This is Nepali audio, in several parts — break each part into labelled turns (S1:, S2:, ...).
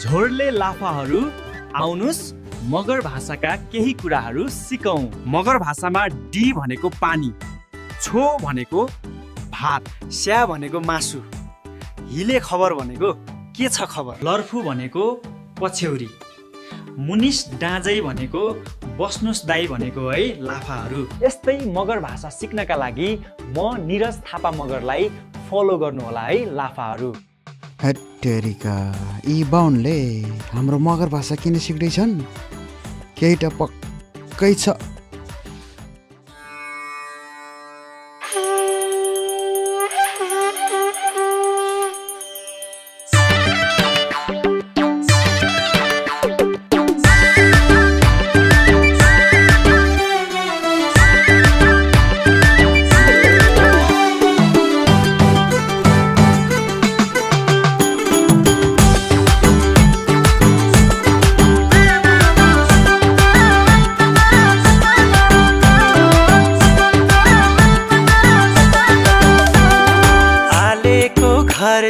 S1: झोरले लाफाहरू आउनुस् मगर भाषाका केही कुराहरू सिकौं। मगर भाषामा डी भनेको पानी, छो भनेको भात,
S2: स्या भनेको मासु, हिले खबर भनेको के छ खबर,
S1: लर्फु भनेको पछ्यौरी, मुनिस डाँजै भनेको बस्नुस् दाई भनेको है लाफाहरू। यस्तै मगर भाषा सिक्नका लागि म निरज थापा मगरलाई फलो गर्नुहोला है लाफाहरू।
S3: हट्टेरिका यी बाहुनले हाम्रो मगर भाषा किन सिक्दैछन्? केही त पक्कै छ।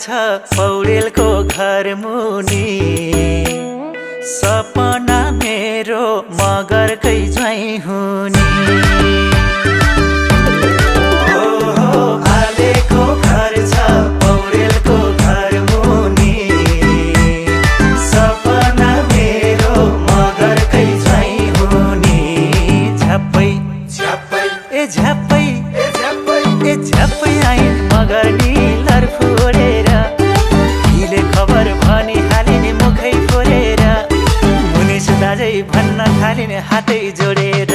S4: छ पौडेलको घर मुनि, सपना मेरो मगरकै झैँ हुने। आलेको घर छ पौडेलको घर मुनि, सपना मेरो मगरकै झैँ हुने। झ्याप्पै झ्याप्पै ए झ्याप्पै ए झ्याप्पै ए झ्याप्पै आइन मगर नि लर्फुरेर, हिले खबर भनी हालिने मुखै फोरेर, मुनिस दाजै भन्न थालिने हातै जोडेर,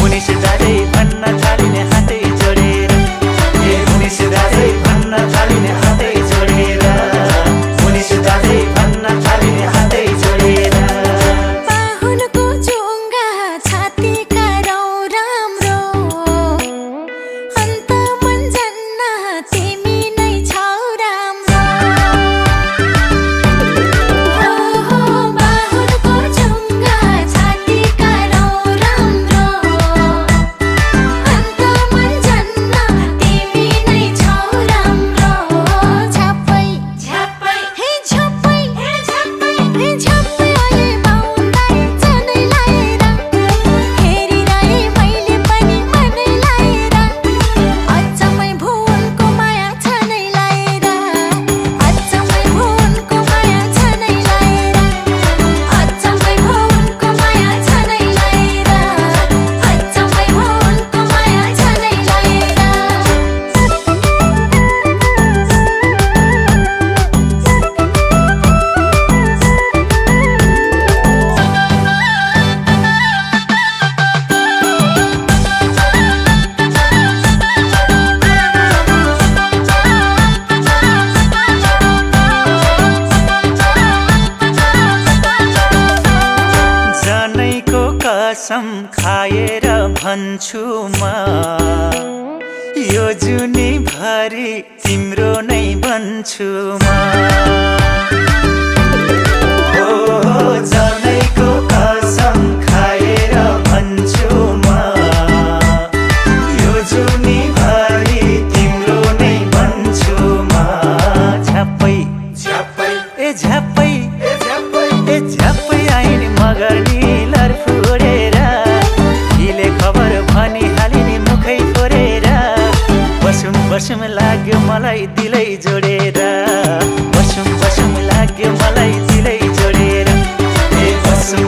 S4: मुनिस दाजै भन्न थालिने हातै जोडेर, ए मुनिस दाजै भन्न थालिने हातै जोडेर, मुनिस दाजै भन्न थालिने हातै जोडेर।
S5: बाहुनको जुङ्गा छातीका रौ राम्रो, अन्त मन जन्न तिमी नै छौ राम्रो। बाहुनको जुङ्गा छातीका रौ राम्रो, अन्त मन जन्न तिमी नै छौ राम्रो। झ्याप्पै झ्याप्पै हे झ्याप्पै हे झ्याप्पै हे झ्याप्पै अहिले बाहुनलाई जनै लाएर, हेरिरहे मैले पनि मनै लाएर, अचम्मै भुवनको माया छ नै लाएर, अचम्मै भुवनको माया छ नै लाएर, अचम्मै भुवनको माया छ नै लाएर, अचम्मै भुवनको माया छ नै लाएर।
S4: जनैको कसम खाएर भन्छु म, यो जुनी भरि तिम्रो नै बन्छु म। जनैको कसम खाएर भन्छु म, यो जुनी भरि तिम्रो नै बन्छु म। झ्याप्पै झ्याप्पै ए झ्याप्पै ए झ्याप्पै ए झ्याप्पै आइन मगर नि लर्फुरेर, हिले खबर भनी हालिने मुखै फोरेर, बसुम बसुम लाग्यो मलाई दिलै जोडेर, बसुम बसुम लाग्यो मलाई दिलै जोडेर, ए बसुम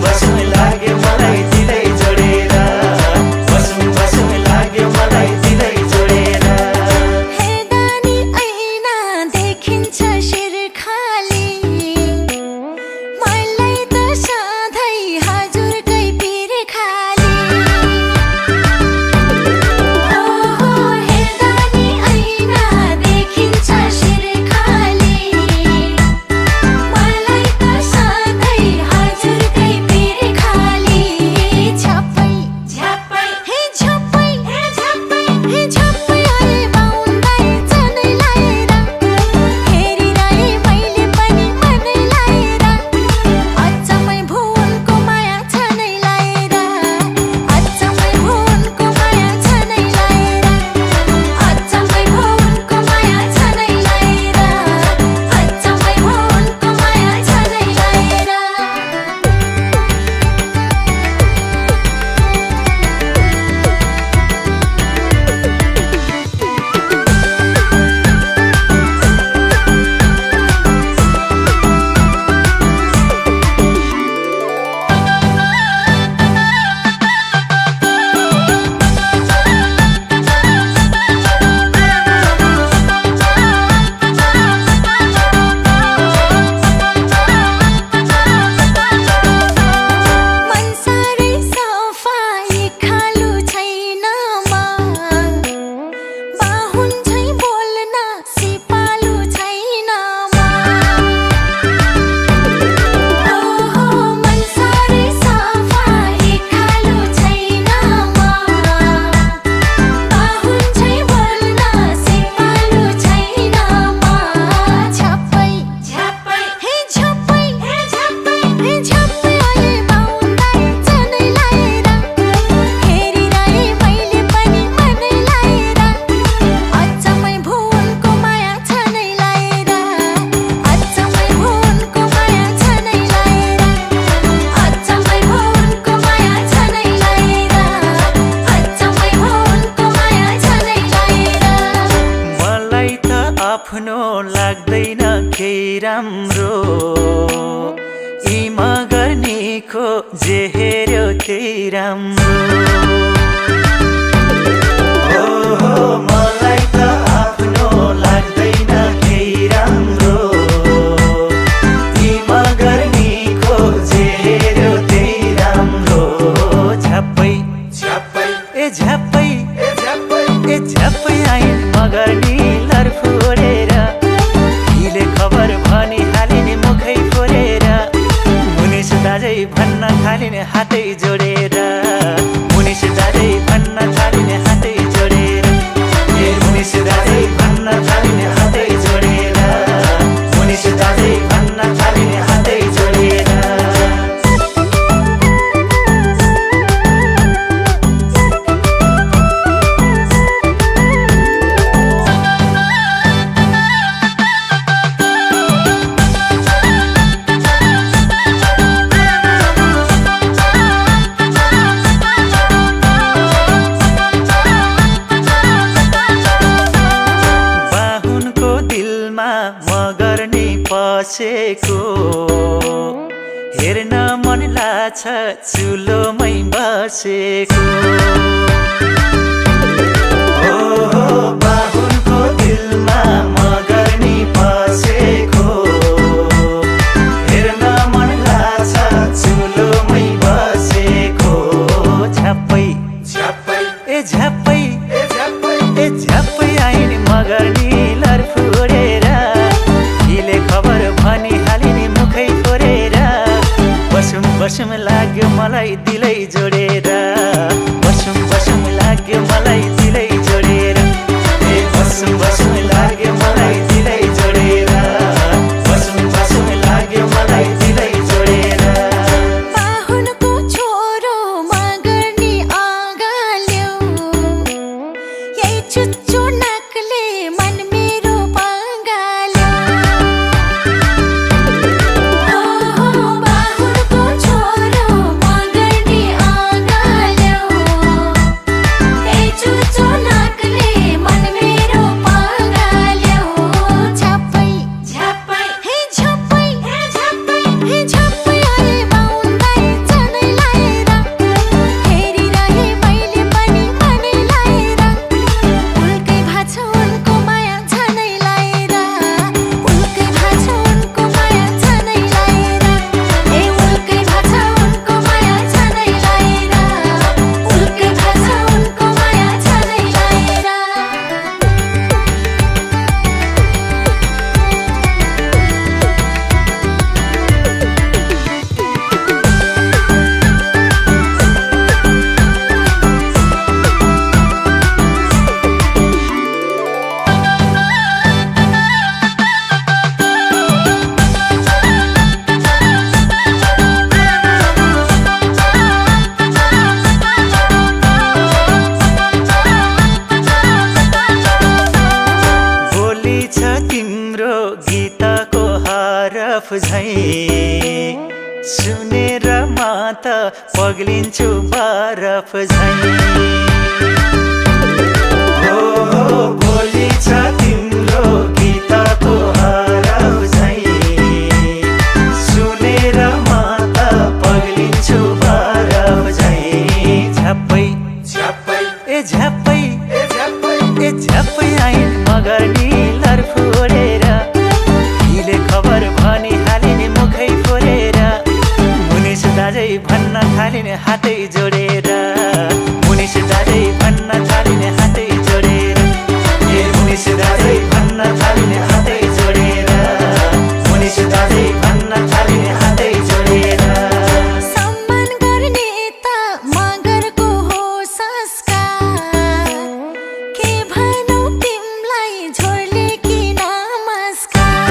S4: जे हेर्यो त्यही राम्रो मलाई त आफ्नो लाग्दैन केही राम्रो ती मगर्नीको जे हेर्यो त्यही राम्रो झ्याप्पै झ्याप्पै ए झ्याप्पै ए झ्याप्पै आइन मगर्नी लर फोरेर हिले खबर भनी हालिने मुखै फोरेर मुनिस दाजै भन्न थालिने हातै जोडेर मुनिस दाजै भन्न थालिने हातै जोडेर ए मुनिस दाजै भन्न थालिने हातै जोडेर मुनिस दाजै भन्न थालिने हातै जोडेर बसेको हेर्न मन लाग्छ चुलोमै बसेको बाहुनको दिलमा मगर्नी बसेको हेर्न मन लाग्छ चुलोमै बसेको झ्याप्पै झ्याप्पै ए झ्याप्पै ए झ्याप्पै आइन मगर्नी लर फोरेर हिले खबर भनी हालिने मुखै फोरेर बसुम बसुम लाग्यो मलाई दिलै जोडेर बसुम बसुम लाग्यो मलाई दिलै जोडेर ए बसुम बसुम लाग्यो मलाई दिलै जोडेर बसुम बसुम लाग्यो मलाई दिलै जोडेर
S5: बाहुनको छोरो मगर्नी अगाल्यो यही चुच्चो नाकले मन मेरो पागाल्यो बाहुनको छोरो मगर्नी अगाल्यो यही चुच्चो नाकले मन मेरो पागाल्यो झ्याप्पै झ्याप्पै हे झ्याप्पै हे झ्याप्पै हे झ्याप्पै आए बाउन्दै जनै लाएर हेरिरहे मैले पनि मनै लाएर उल्कै भाछ उनको माया झनै लाएर उल्कै भाछ उनको माया झनै लाएर ए उल्कै भाछ उनको माया झनै लाएर उल्कै भाछ उनको माया झनै लाएर
S4: बोली छ तिम्रो गीतको हरफ झै सुनेर म त पग्लिन्छु बरफ झै बोली छ तिम्रो गीतको हरफ झै सुनेर म त पग्लिन्छु बरफ झै झ्याप्पै झ्याप्पै ए झ्याप्पै ए झ्याप्पै आइन मगर्नी लर फोरेर हिले खबर भनी हालिने मुखै फोरेर मुनिस दाजै भन्न थालिने हातै जोडेर मुनिस दाजै भन्न थालिने हातै जोडेर ए मुनिस दाजै भन्न थालिने हातै जोडेर मुनिस दाजै भन्न थालिने हातै जोडेर
S5: सम्मान गर्ने त मगरको हो संस्कार के भनौँ तिमलाई झोरले कि नमस्कार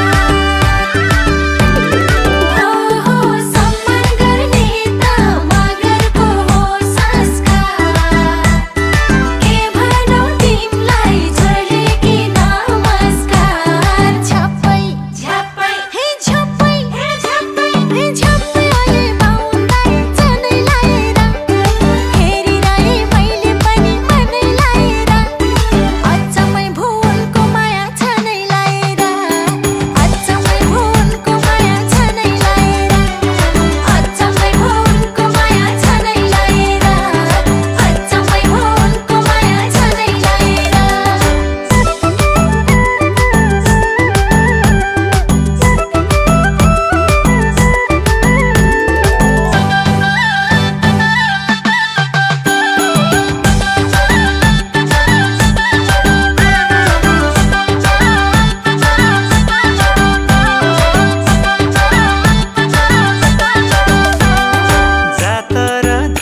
S5: सम्मान गर्ने त मगरको हो संस्कार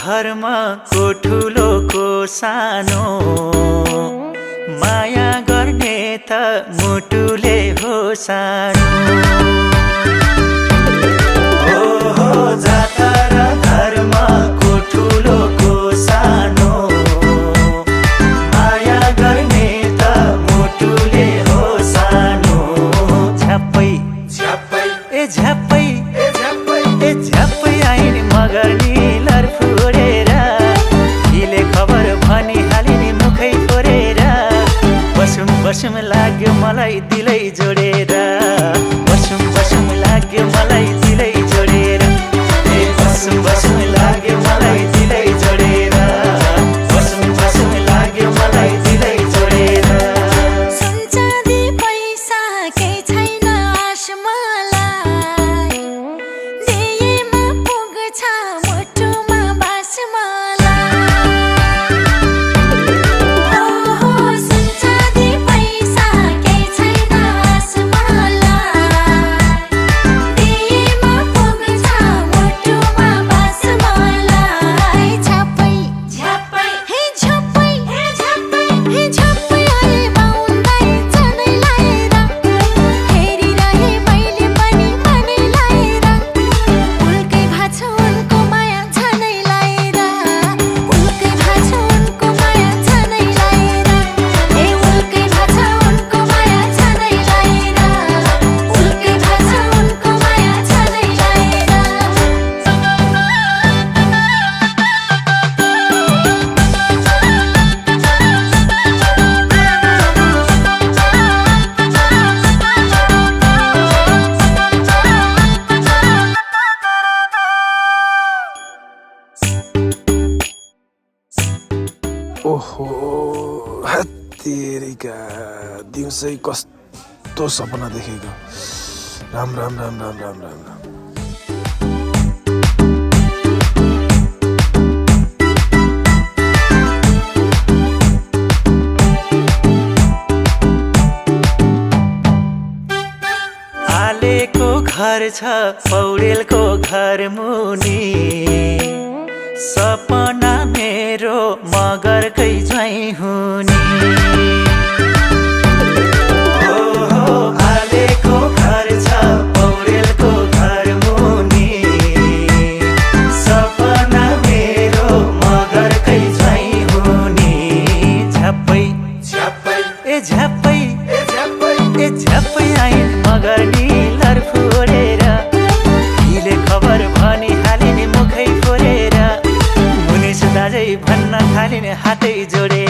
S4: घरमा को ठुलो को सानो माया गर्ने त मुटुले हो सानो हो जाता र घरमा को ठुलो को सानो माया गर्ने त मुटुले हो सानो झ्याप्पै झ्याप्पै ए झ्याप्पै ए झ्याप्पै आइने मगर निलर फुरेर हिले खबर भनिहाले नि मुखै फोरेर बसुम लाग्यो मलाई दिलै जोडेर बसुम लाग्यो मलाई दिलै जोडेर ए बसुम लाग्यो मलाई दिलै जोडेर बसुम लाग्यो मलाई दिलै जोडेर
S5: सुनचाँदी पैसा केही छैन आशमालाई दिएमा पुग्छ मुटुमा बास मलाई ओहो सुनचाँदी पैसा केही छैन आशमालाई दिएमा पुग्छ मुटुमा बास मलाई झ्याप्पै झ्याप्पै हे झ्याप्पै हे झ्याप्पै हे झ्याप्पै आए बाउन्दै झनै लाएर हेरिरहे मैले पनि मनै लाएर उल्कै भाछ उनको माया झनै लाएर उल्कै भाछ उनको माया झनै लाएर ए उल्कै भाछ उनको माया झनै लाएर उल्कै भाछ उनको माया झनै लाएर
S6: ओहो हत्तेरिका दिउँसै कस्तो सपना देखेको राम राम राम राम राम राम राम
S4: आलेको घर छ पौडेलको घर मुनि सपना मेरो मगरकै ज्वाइँ हुने ओहो आलेको घर छ पौडेलको घर मुनि सपना मेरो मगरकै ज्वाइँ हुने झ्याप्पै झ्याप्पै ए झ्याप्पै ए झ्याप्पै ए झ्याप्पै आइन् मगर निलर फोरेर हिले खबर भनिहाले नि मुखै फोरेर मुनिस दाजै भन्न थालिन् हातै जोडेर